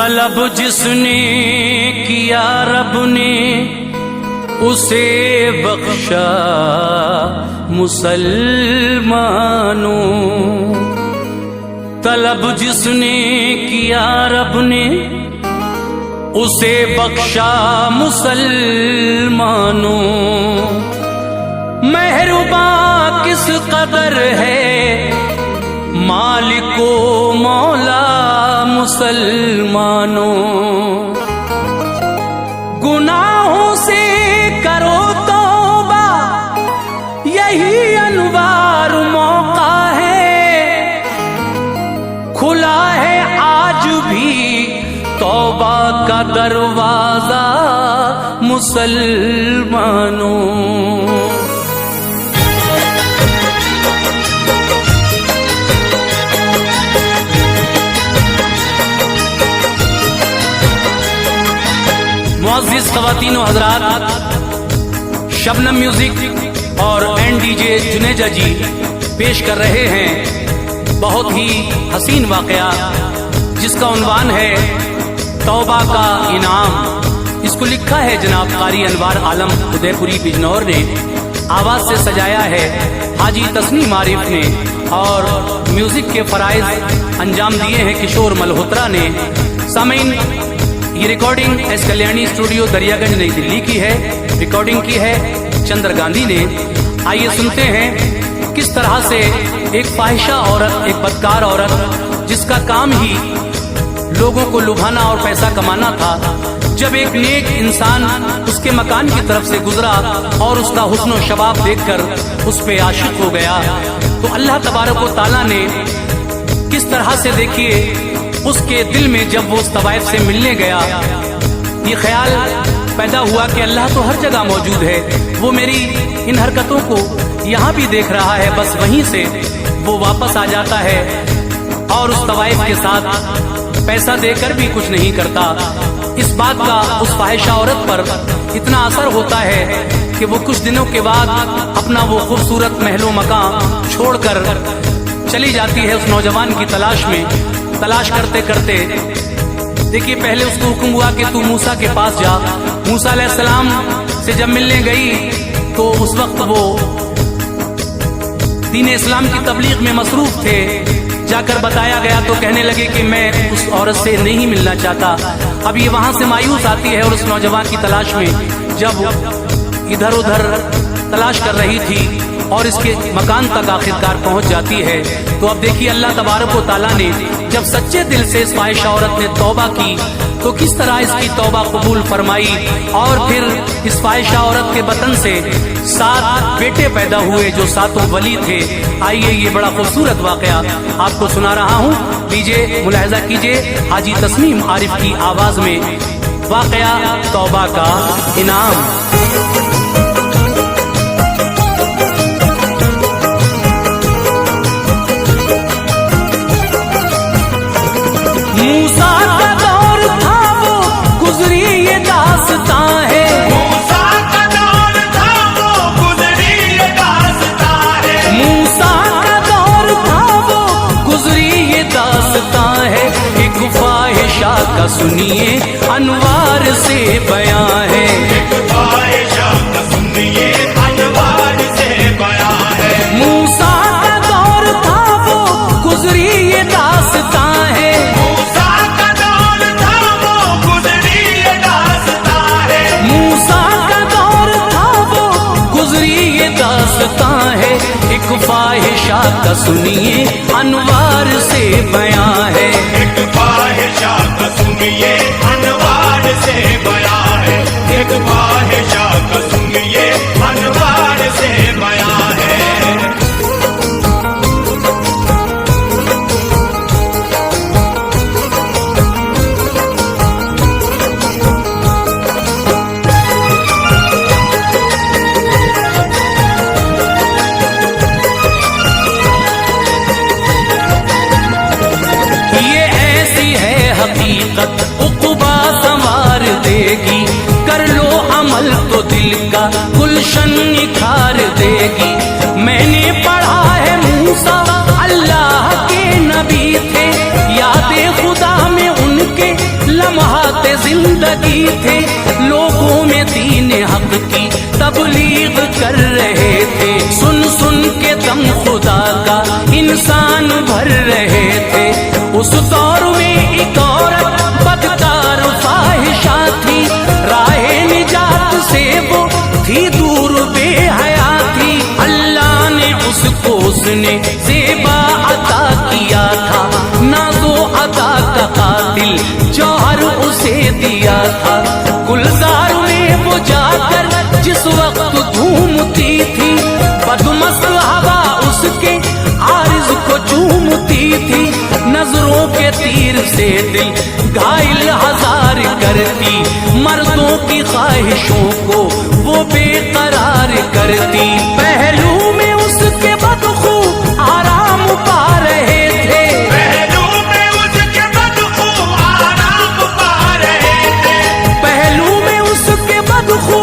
तलब जिसने किया रब ने उसे बख्शा मुसलमानों। तलब जिसने किया रब ने उसे बख्शा मुसलमानों। मेहरबान किस कदर है मालिको मौला मुसलमानों। गुनाहों से करो तौबा यही अनवार मौका है। खुला है आज भी तौबा का दरवाजा मुसलमानों। मुअज़्ज़िज़ ख़वातीन व हज़रात, शबनम म्यूजिक और एनडीजे जुनेजा जी पेश कर रहे हैं बहुत ही हसीन वाक़या जिसका उन्वान है तौबा का इनाम। इसको लिखा है जनाब कारी अनवार आलम उदयपुरी बिजनौर ने, आवाज से सजाया है हाजी तस्नीम आरिफ ने और म्यूजिक के फराइज अंजाम दिए हैं किशोर मल्होत्रा ने। सामीन, ये recording S Kalyani studio Daryaganj नई दिल्ली की है। रिकॉर्डिंग की है चंद्र गांधी ने। आइए सुनते हैं किस तरह से एक फाहिशा औरत, एक बदकार औरत जिसका काम ही लोगों को लुभाना और पैसा कमाना था, जब एक नेक इंसान उसके मकान की तरफ से गुजरा और उसका हुस्न व शबाब देखकर उस पे आशिक हो गया, तो अल्लाह तबारक व तआला ने किस तरह से देखिए उसके दिल में जब वो उस तवाइफ से मिलने गया ये ख्याल पैदा हुआ कि अल्लाह तो हर जगह मौजूद है, वो मेरी इन हरकतों को यहाँ भी देख रहा है। बस वहीं से वो वापस आ जाता है और उस तवाइफ के साथ पैसा देकर भी कुछ नहीं करता। इस बात का उस फाहिशा औरत पर इतना असर होता है कि वो कुछ दिनों के बाद अपना वो खूबसूरत महलो मकान छोड़कर चली जाती है उस नौजवान की तलाश में। तलाश करते करते देखिए पहले उसको हुक्म हुआ कि तू मूसा के पास जा। मूसा अलैहिस्सलाम से जब मिलने गई तो उस वक्त वो दीन इस्लाम की तबलीग में मसरूफ थे। जाकर बताया गया तो कहने लगे कि मैं उस औरत से नहीं मिलना चाहता। अब ये वहां से मायूस आती है और उस नौजवान की तलाश में जब इधर उधर तलाश कर रही थी और इसके मकान तक आखिरकार पहुंच जाती है, तो अब देखिए अल्लाह तबारक व तआला ने जब सच्चे दिल से इस फाहिशा औरत ने तौबा की तो किस तरह इसकी तौबा कबूल फरमाई और फिर इस फाहिशा औरत के बतन से 7 बेटे पैदा हुए जो 7 वली थे। आइए ये बड़ा खूबसूरत वाकया आपको सुना रहा हूँ, लीजिए मुलाहिजा कीजिए हाजी तस्नीम आरिफ की आवाज में वाकया तौबा का इनाम। मूसा का दौर था वो गुजरी ये दास्तां है। मूसा का दौर था वो गुजरी ये दास्तां है। मूसा का दौर था वो गुजरी ये दास्तां है। एक फाहिशा का सुनिए अनवार से बयां है। एक फाहिशा का सुनिए अनवार से बयां है। मूसा का दौर था वो गुजरी ये दास्तां है। मूसा का दौर था वो गुजरी ये दास्तां है। मूसा का दौर था वो गुजरी ये दास्तां है। एक फाहिशा का सुनिए अनवार से बयां है। एक फाहिशा का सुनिए अनवार से बयां है। एक फाहिशा का सुनिए अनवार से बयां है। ये ऐसी है हकीकत उक़बा संवार देगी। कर लो अमल तो दिल का गुलशन निखार देगी। मैंने पढ़ा है मूसा अल्लाह के नबी थे, याद खुदा में उनके जज्बात जिंदगी थे, लोगों में दीन हक की तबलीग कर रहे थे। सुन सुन के दम खुदा का इंसान भर रहे थे। उस दौर में एक औरत बदकार फाहिशा थी, राहे निजात से वो थी दूर बेहया थी। अल्लाह ने उसको उसने ज़ेबा अता किया था, नाज़ो अदा का कातिल जौहर उसे दिया था। गुलजार में वो जाकर जिस वक्त घूमती थी, बदमस्त हवा उसके आरिज़ को चूमती थी। नजरों के तीर से दिल घायल हजार करती, मर्दों की ख्वाहिशों को वो बेकरार करती। पहलू में उसके बदखू आराम पा रहे थे, पहलू में उसके बदखू आराम पा रहे थे, पहलू में उसके बदखू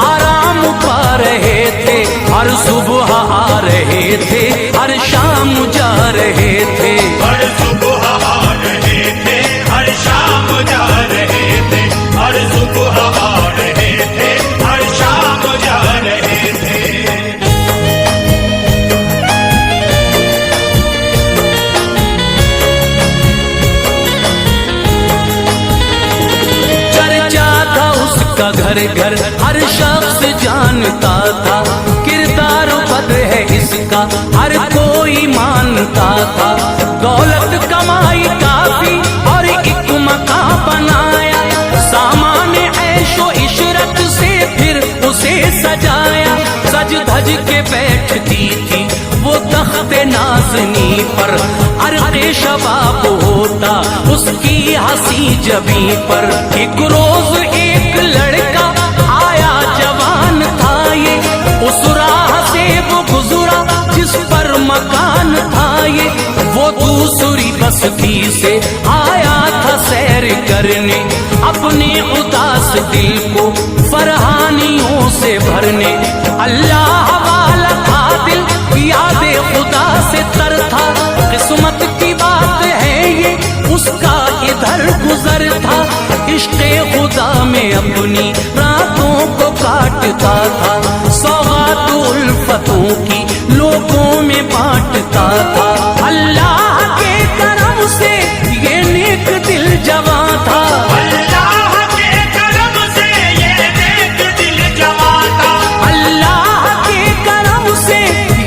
आराम पा रहे थे। हर सुबह आ रहे थे, हर शाम जा रहे थे। हर सुबह आ रहे थे, हर शाम जा रहे थे। हर सुबह आ रहे थे, हर शाम जा रहे थे। चर्चा था उसका घर घर, हर शख्स जानता था। किरदार बद है इसका, हर कोई मानता था। दौलत कमाई काफी और एक मकान बनाया, सामान ऐशो इशरत से फिर उसे सजाया। सज धज के बैठती थी वो तख्ते नाज़नी पर, अर्क़े शबाब होता उसकी हंसी जबी पर। एक रोज एक लड़का आया जवान था ये, उस राह से वो गुजरा जिस पर मकान था ये। वो दूसरी बस्ती से आया था सैर करने, अपने उदास दिल को फरहानियों से भरने। अल्लाह वाला था दिल, यादे खुदा से तर था। किस्मत की बात है ये, उसका इधर गुजर था। इश्क़े खुदा में अपनी रातों को काटता था, सौगात उल्फतों की लोगों में बांटता था। अल्लाह के करम से ये नेक दिल जवां था, अल्लाह के करम से ये नेक दिल जवां था। अल्लाह के करम से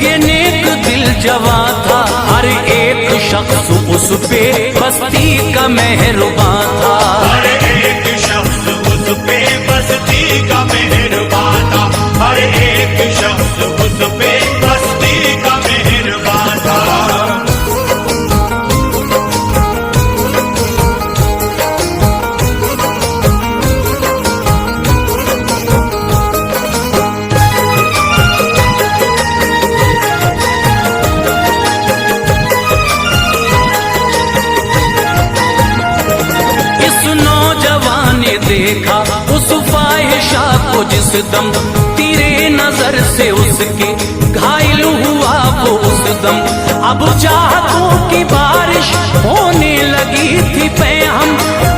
ये नेक दिल जवां था। हर एक शख्स उस पे बस्ती का मेहरबान था। हर एक शख्स उस पे बस्ती का मेहरबान था। हर एक शख्स उस पे बस्ती का मेहरबान था। इस नौजवान ने देखा उस फाहिशा को जिस दम, तीरे नजर से उसके घायल हुआ वो उस दम। अब चाहतों की बारिश होने लगी थी पैहम,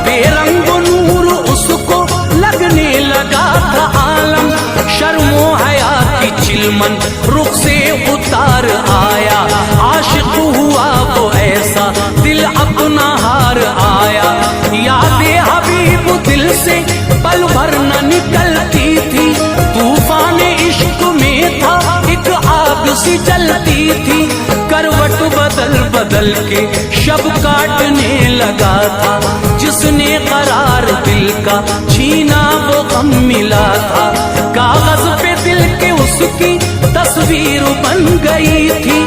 बेरंग नूर उसको लगने लगा था आलम। शर्मो हया की चिलमन रुख से उतार आया, आशिक हुआ वो ऐसा दिल अपना हार आया। यादे हबीब दिल से पल भर न निकलती थी, तूफान इश्क में था एक आग सी जलती थी। करवट बदल बदल के शब काटने लगा था, जिसने करार दिल का छीना वो गम मिला था। कागज पे दिल के उसकी तस्वीर बन गई थी,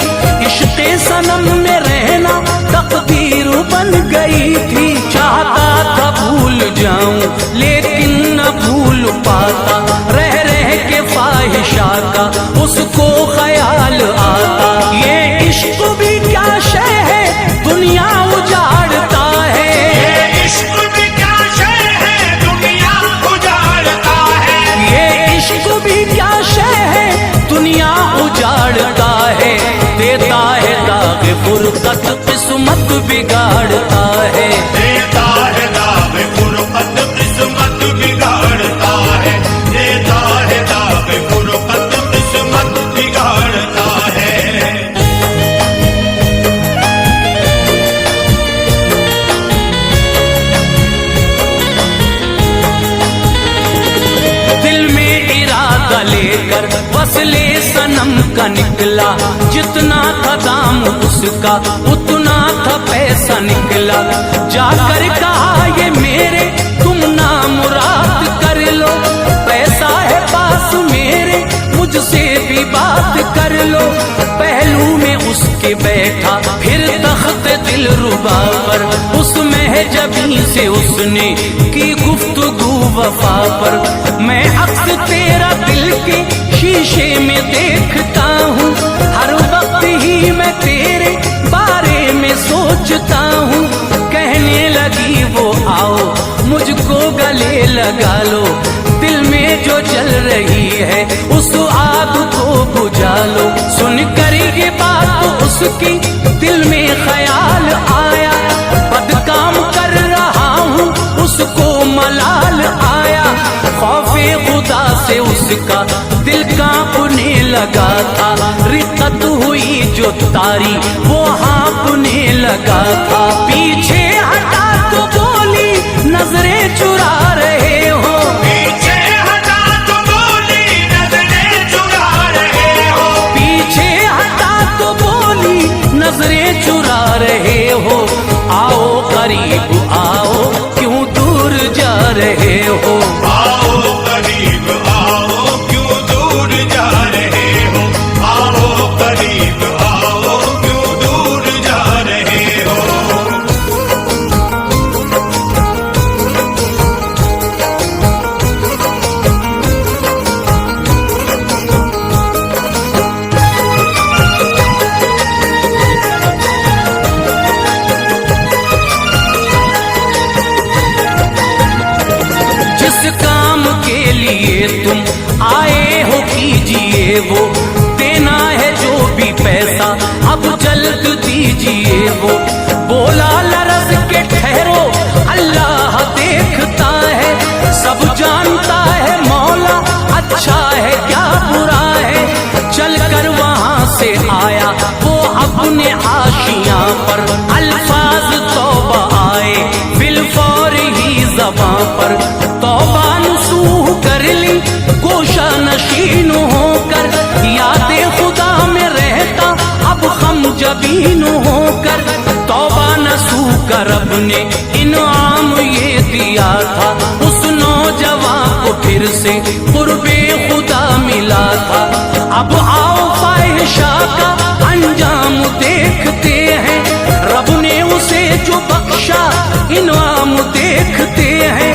इश्क़े सनम में रहना तकदीर बन गई थी। चाहता था भूल जाऊं लेकिन न भूल पाता, रह रह के फाहिशा का उसको ख्याल आता। ये इश्क भी क्या शय है दुनिया उजाड़ता है, ये इश्क भी क्या शय है दुनिया उजाड़ता है। ये इश्क भी क्या शय है दुनिया उजाड़ता है। देता है दाग फुरकत किस्मत बिगाड़ता है, देता है दाग फुरकत का निकला, जितना था दाम उसका उतना था पैसा निकला। जाकर कहा ये मेरे तुम ना मुराद कर लो, पैसा है पास मेरे मुझसे भी बात कर लो। पहलू में उसके बैठा फिर तख्त दिलरुबा पर, उस महजबी से उसने की गुफ्तगू वफा पर। मैं अक्स तेरा दिल के शीशे में देखता हूँ, हर वक्त ही मैं तेरे बारे में सोचता हूँ। कहने लगी वो आओ मुझको गले लगा लो, दिल में जो जल रही है उस आग को बुझा लो। सुनकर ये बात उसकी दिल में ख्याल आया, बदकाम कर रहा हूँ उसको मलाल आया। खौफे खुदा से उसका दिल कांपने लगा था, रिक्कत हुई जो तारी वो हाँपने लगा था। पीछे हटा तो बोली नजरें चुरा रहे हो, पीछे हटा तो बोली नजरें चुरा रहे हो, पीछे हटा तो बोली नजरें चुरा रहे हो। आओ करीब आओ क्यों दूर जा रहे हो, आओ करीब आओ क्यों दूर जा रहे हो, आओ करीब आओ क्यों दूर जा रहे हो। जिस काम के लिए तुम आए हो कीजिए वो, देना है जो भी पैसा अब जल्द दीजिए वो। बोला लरज के ठहरो अल्लाह देखता है, सब जानता है मौला अच्छा है क्या बुरा है। चल कर वहां से आया वो अपने आशियां पर, अल्फाज तौबा आए बिलफौर ही ज़बां पर। तौबा नसूह कर ली गोशा नशीन होकर, याद खुदा में रहता अब हम जबीन होकर। तौबा नसूह कर रब ने इनाम ये दिया था, उस नौजवान को फिर से कुर्बे खुदा मिला था। अब आओ फाहिशा का अंजाम देखते हैं, रब ने उसे जो बख्शा इनाम देखते हैं।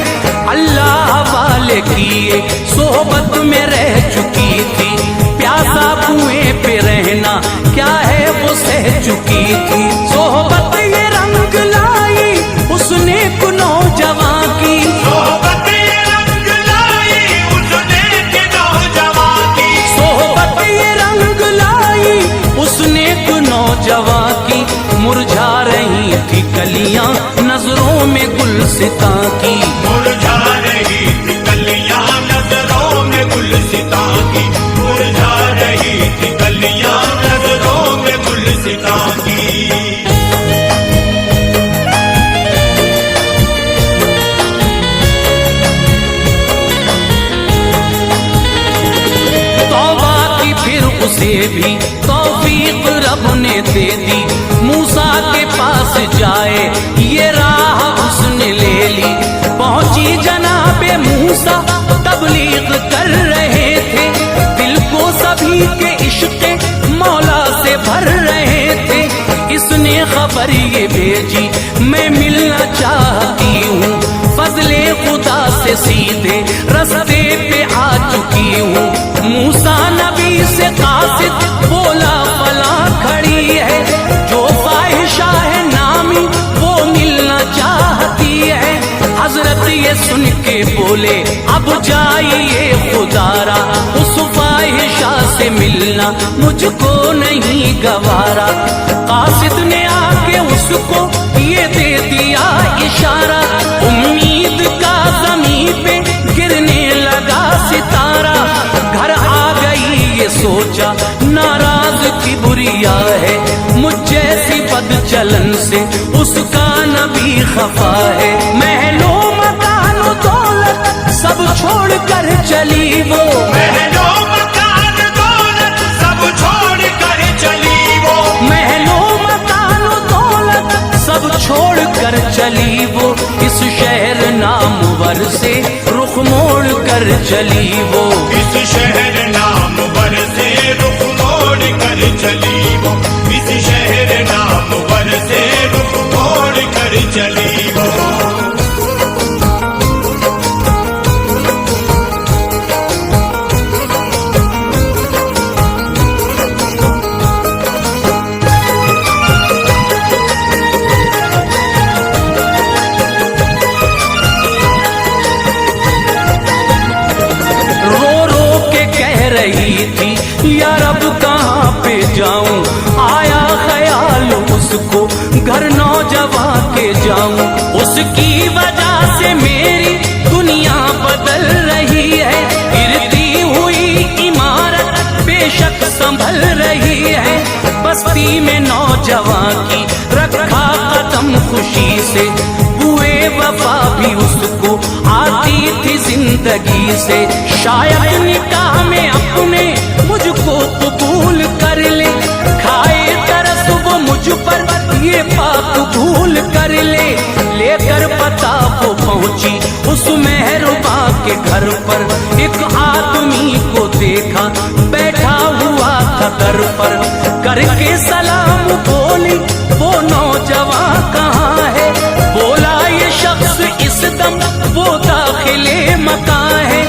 अल्लाह वाले किए सोहबत में रह चुकी थी, प्यासा कुएं पे रहना क्या है वो सह चुकी थी। सोहबत ये रंग लाई उसने को नौजवान की, सोहबत ये रंग लाई उसने के नौजवान की, सोहबत ये रंग लाई उसने को नौजवान की। मुरझा रही थी कलियां नजरों में गुलसिता की, मुरझा रही थी कलियां नजरों में गुलसिता की, मुरझा रही थी कलियां नजरों में गुलसिता की। तौबा की फिर उसे भी तौफीक रब ने दे दी, मूसा के पास जाए ये राह उसने ले ली। पहुंची जनाबे मूसा तबलीग कर रहे थे, दिल को सभी के इश्क़ मौला से भर रहे थे। इसने खबर ये भेजी मैं मिलना चाहती हूँ, फजले खुदा से सीधे रस्ते पे आ चुकी हूँ। मूसा नबी से कासिद बोला फला खड़ी है, जो फाहिशा है नामी वो मिलना चाहती है। हजरत ये सुन के बोले अब जाइए खुदारा, उस फाहिशा से मिलना मुझको नहीं गवारा। कासिद ने आके उसको ये दे दिया इशारा, उम्मीद का ज़मीन पे गिरने लगा सितारा। घर आ गई ये सोचा नाराज की बुरिया है, मुझ जैसी बदचलन से उसका नबी खफा है। महलों मकानो दौलत सब छोड़ कर चली वो, महलों मकान दौलत सब छोड़ कर चली वो, इस शहर नाम वर से रुख मोड़ कर चली वो, इस शहर नाम वर से रुख मोड़ कर चली वो। यार अब कहाँ पे जाऊं, आया ख्याल उसको घर नौजवां के जाऊं। उसकी वजह से मेरी दुनिया बदल रही है, गिरती हुई इमारत बेशक संभल रही है। बस्ती में नौजवां की रखा कदम खुशी से, हुए वफा भी उसको आती थी जिंदगी से। शायद निकाह में अपने मुझको कबूल कर ले, खाए तरस वो मुझ पर ये पाक भूल कर ले। लेकर पता वो पहुंची उस मेहरुबा के घर पर, एक आदमी को देखा बैठा हुआ था दर पर। करके सलाम बोली वो नौजवान कहाँ है, बोला ये शख्स इस दम वो दाखिले मकान है।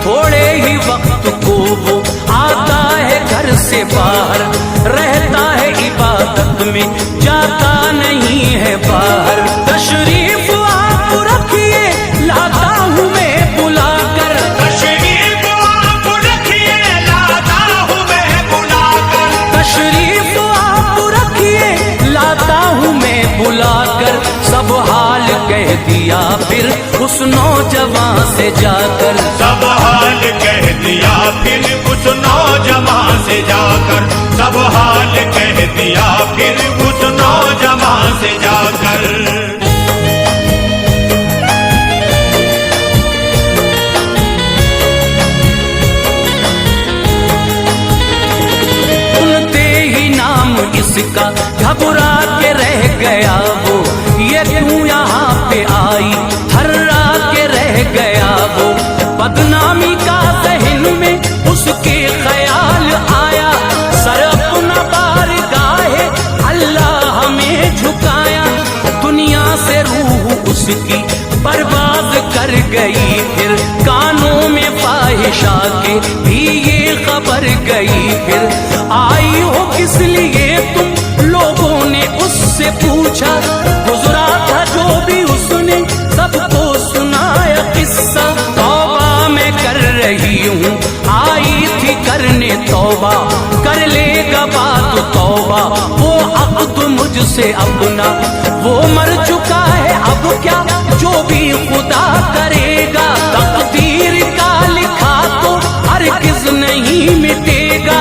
थोड़े ही वक्त को वो आता है घर से बाहर, रहता है इबादत में जाता नहीं है बाहर। तशरीफ आप रखिए लाता हूँ मैं बुलाकर, तशरीफ आप रखिए लाता हूँ मैं बुलाकर, तशरीफ आप रखिए लाता हूँ मैं बुलाकर। सब हाल कह दिया फिर उस नौजवान से जाकर, सब हाल कह दिया फिर उस नौजवान से जाकर, सब हाल कह दिया फिर उस नौजवान से जाकर। सुनते ही नाम इसका घबरा के रह गया वो, ये क्यों यहाँ पे आई थर्रा के रह गया वो। बदनामी का ज़हन में उसके ख्याल आया, सर अपना बारगाहे अल्लाह में झुकाया। दुनिया से रूह उसकी बर्बाद कर गई, फिर कानों में फाहिशा के भी ये खबर गई। फिर आई हो किस लिए तुम लोगों ने उससे पूछा, गुजरा था जो भी उसने सबको सुनाया किस्सा। तौबा मैं कर रही हूँ आई थी करने तौबा, कर लेगा बात तौबा वो अब्द मुझसे अपना। वो मर चुका है अब क्या जो भी खुदा करेगा, तकदीर का लिखा तो हरगिज़ नहीं मिटेगा।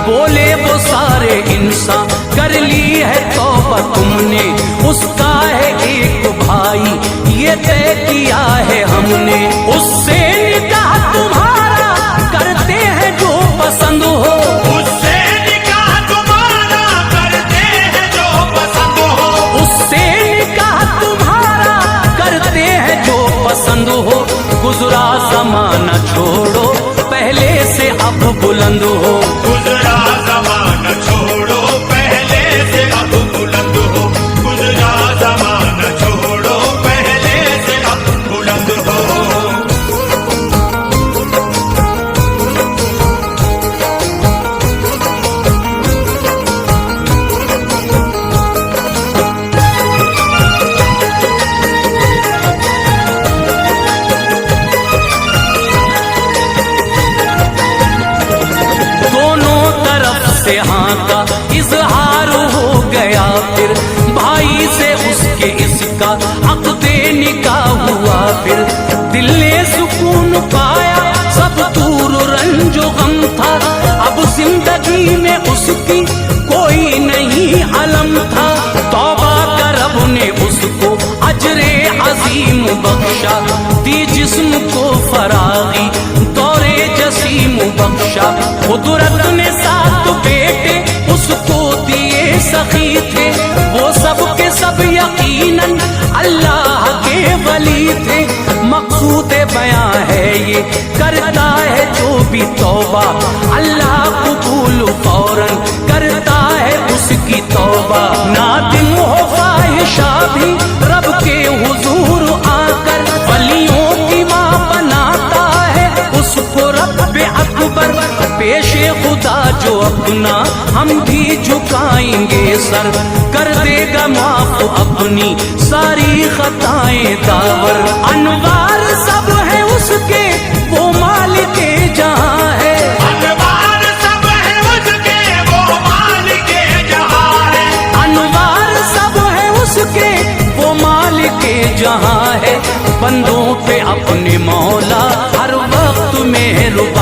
बोले वो सारे इंसान कर ली है तौबा तुमने, उसका है एक भाई ये तय किया है हमने। उससे निकाह तुम्हारा करते हैं जो पसंद हो, उससे निकाह तुम्हारा करते हैं जो पसंद हो, उससे निकाह तुम्हारा करते हैं जो पसंद हो। गुजरा जमाना छोड़ो पहले से अब बुलंद हो, गुजरा ज़माना छोड़ो पहले से अब बुलंद हो, गुजरा ज़माना छोड़ो पहले से अब बुलंद हो। दोनों तरफ से हाँ का इजहार हो गया। फिर भाई से उसके इसका अक़्दे निकाह हुआ, फिर दिल ने सुकून पाया सब दूर रंजो गम था। अब जिंदगी में उसकी कोई नहीं अलम था, तौबा कर रब ने उसको अजरे अजीम बख्शा। दी जिस्म को फरागी दौरे जसीम बख्शा, कुदरत ने सात बेटे उसको दिए सखी थे। वो सब के सब यकीनन अल्लाह के वली थे। मकसूद बयां है ये करता है जो भी तौबा अल्लाह कबूल फौरन करता है उसकी तौबा। नादिम हो फाहिशा भी रब के हुजूर आकर वलियों की माँ बनाता है उसको रब्बे अकबर। पेशे खुदा जो अपना हम भी झुकाएंगे सर, कर देगा माफ अपनी सारी खताएं दावर। अनवार सब है उसके वो मालिक जहां है, अनवार सब है उसके वो मालिक जहां है, अनवार सब है उसके वो मालिक जहां है। बंदों पे अपने मौला हर वक्त मेहरबान